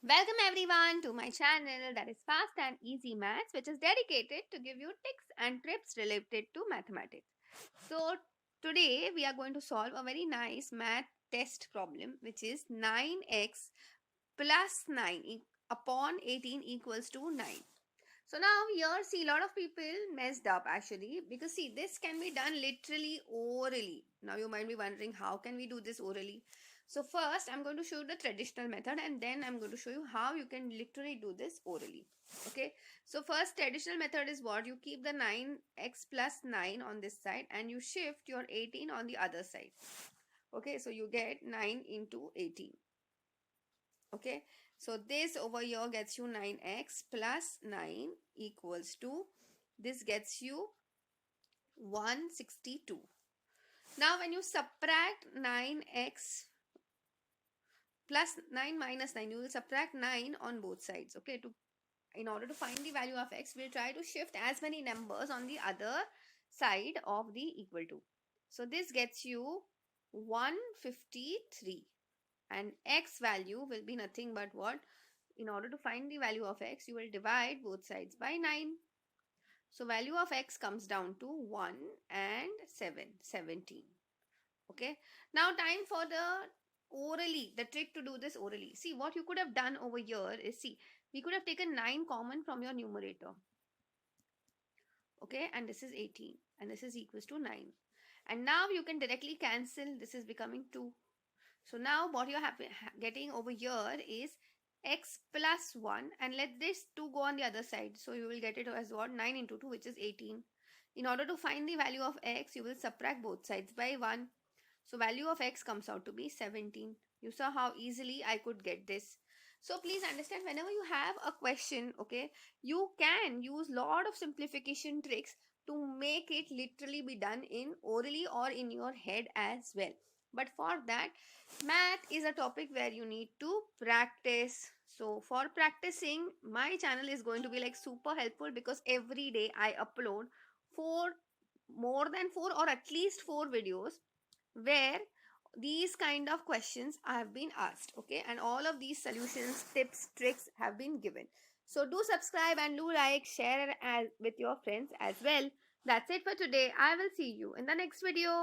Welcome everyone to my channel that is Fast and Easy Maths, which is dedicated to give you tips and trips related to mathematics. So today we are going to solve a very nice math test problem, which is 9x plus 9 upon 18 equals to 9. So now here see a lot of people messed up actually, because see this can be done literally orally. Now you might be wondering, how can we do this orally? So first I'm going to show you the traditional method, and then I'm going to show you how you can literally do this orally. Okay, so first traditional method is what? You keep the 9x plus 9 on this side and you shift your 18 on the other side. Okay, so you get 9 into 18. Okay, so this over here gets you 9x plus 9 equals to, this gets you 162. Now when you subtract 9x plus 9 minus 9, you will subtract 9 on both sides. Okay, to in order to find the value of x, we'll try to shift as many numbers on the other side of the equal to. So this gets you 153, and x value will be nothing but what? In order to find the value of x, you will divide both sides by 9. So value of x comes down to 1 and 7, 17. Okay. Now time for the orally, the trick to do this orally. See, what you could have done over here is, see, we could have taken 9 common from your numerator. Okay, and this is 18 and this is equals to 9. And now you can directly cancel, this is becoming 2. So now what you're getting over here is x plus 1, and let this 2 go on the other side. So you will get it as what? 9 into 2, which is 18. In order to find the value of x, you will subtract both sides by 1. So value of x comes out to be 17. You saw how easily I could get this. So please understand, whenever you have a question, okay, you can use lot of simplification tricks to make it literally be done in orally or in your head as well. But for that, math is a topic where you need to practice. So for practicing, my channel is going to be like super helpful, because every day I upload more than 4 or at least 4 videos where these kind of questions have been asked. Okay, and all of these solutions, tips, tricks have been given. So do subscribe and do like, share with your friends as well. That's it for today. I will see you in the next video.